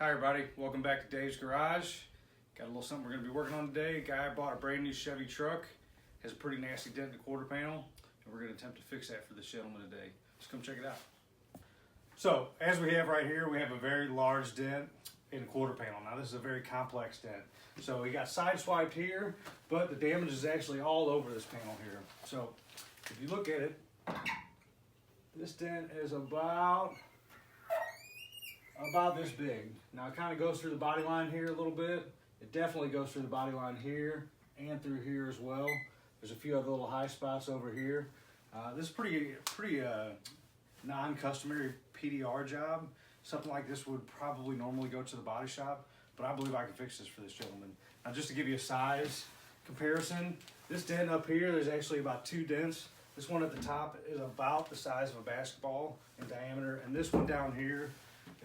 Hi everybody, welcome back to Dave's Garage. Got a little something we're going to be working on today. A guy bought a brand new Chevy Truck, has a pretty nasty dent in the quarter panel, and we're going to attempt to fix that for this gentleman today. Let's come check it out. So, as we have right here, we have a very large dent in the quarter panel. Now this is a very complex dent. So we got side swiped here, but the damage is actually all over this panel here. So, if you look at it, this dent is about this big. Now it kind of goes through the body line here a little bit. It definitely goes through the body line here and through here as well. There's a few other little high spots over here. This is pretty non-customary PDR job. Something like this would probably normally go to the body shop, but I believe I can fix this for this gentleman. Now just to give you a size comparison, this dent up here, there's actually about 2 dents. This one at the top is about the size of a basketball in diameter, and this one down here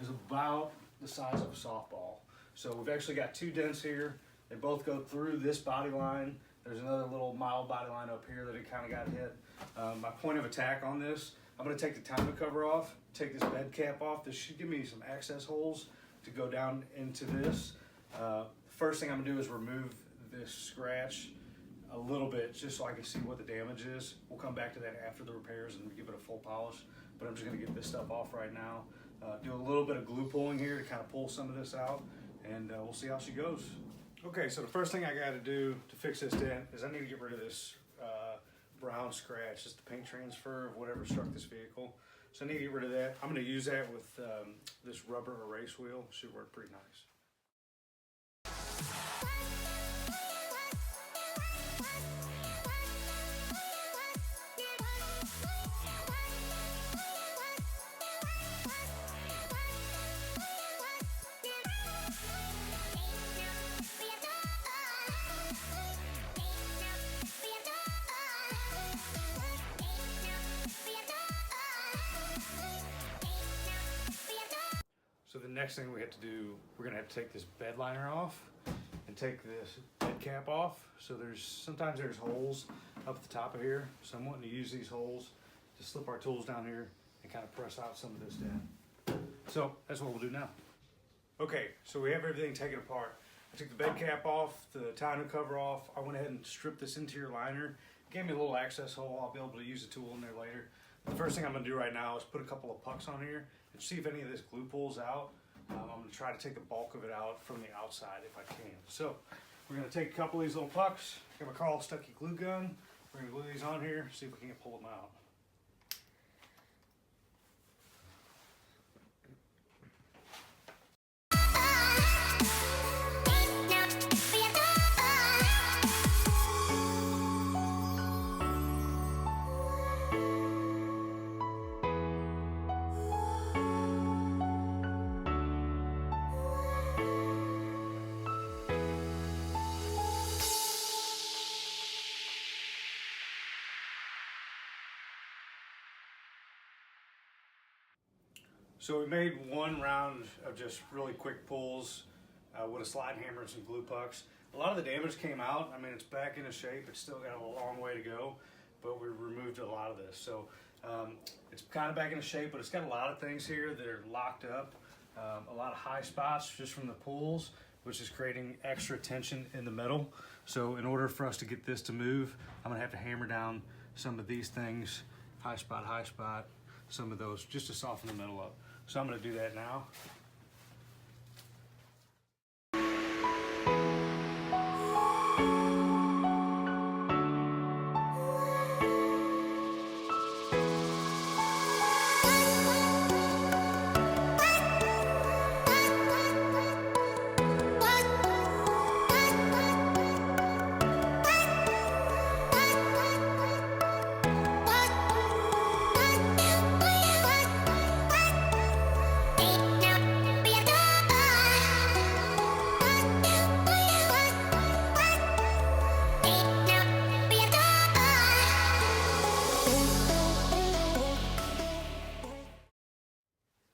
is about the size of a softball. So we've actually got 2 dents here. They both go through this body line. There's another little mild body line up here that it kind of got hit. My point of attack on this, I'm going to take the tonneau cover off, take this bed cap off. This should give me some access holes to go down into this. First thing I'm going to do is remove this scratch a little bit just so I can see what the damage is. We'll come back to that after the repairs and give it a full polish, but I'm just going to get this stuff off right now. Do a little bit of glue pulling here to kind of pull some of this out, and we'll see how she goes. Okay, so the first thing I got to do to fix this dent is I need to get rid of this brown scratch. It's the paint transfer of whatever struck this vehicle. So I need to get rid of that. I'm going to use that with this rubber erase wheel. Should work pretty nice. So the next thing we have to do, we're gonna have to take this bed liner off and take this bed cap off. So sometimes there's holes up at the top of here. So I'm wanting to use these holes to slip our tools down here and kind of press out some of this dent. So that's what we'll do now. Okay, so we have everything taken apart. I took the bed cap off, the tonneau cover off. I went ahead and stripped this interior liner. It gave me a little access hole. I'll be able to use the tool in there later. The first thing I'm gonna do right now is put a couple of pucks on here and see if any of this glue pulls out. I'm gonna try to take the bulk of it out from the outside if I can. So we're gonna take a couple of these little pucks, got my Carl Stucky glue gun. We're gonna glue these on here, see if we can pull them out. So we made one round of just really quick pulls with a slide hammer and some glue pucks. A lot of the damage came out. I mean, it's back into shape. It's still got a long way to go, but we removed a lot of this. So it's kind of back into shape, but it's got a lot of things here that are locked up. A lot of high spots just from the pulls, which is creating extra tension in the metal. So in order for us to get this to move, I'm gonna have to hammer down some of these things, high spot, some of those, just to soften the metal up. So I'm gonna do that now.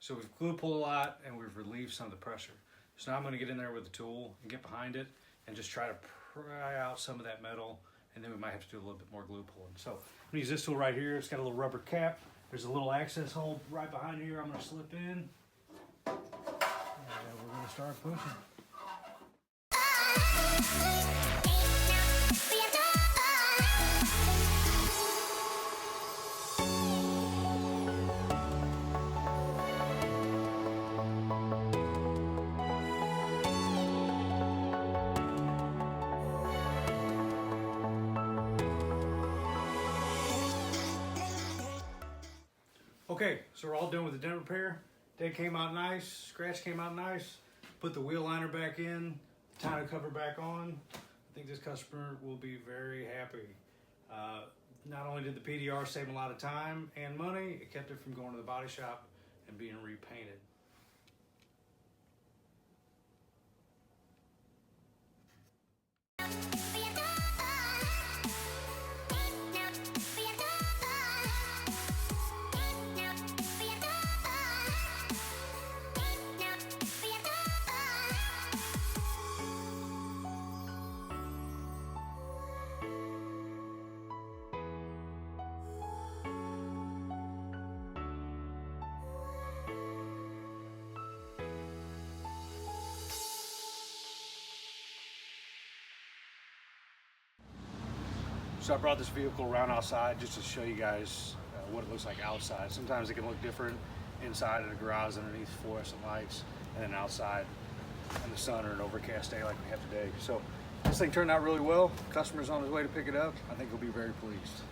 So we've glue pulled a lot and we've relieved some of the pressure. So now I'm gonna get in there with the tool and get behind it and just try to pry out some of that metal, and then we might have to do a little bit more glue pulling. So I'm gonna use this tool right here. It's got a little rubber cap. There's a little access hole right behind here I'm gonna slip in. And we're we'll start pushing. Okay, so we're all done with the dent repair. Dent came out nice, scratch came out nice. Put the wheel liner back in, the tonneau cover back on. I think this customer will be very happy. Not only did the PDR save a lot of time and money, it kept it from going to the body shop and being repainted. So I brought this vehicle around outside just to show you guys what it looks like outside. Sometimes it can look different inside in the garage underneath fluorescent lights, and then outside in the sun or an overcast day like we have today. So this thing turned out really well. Customer's on his way to pick it up. I think he'll be very pleased.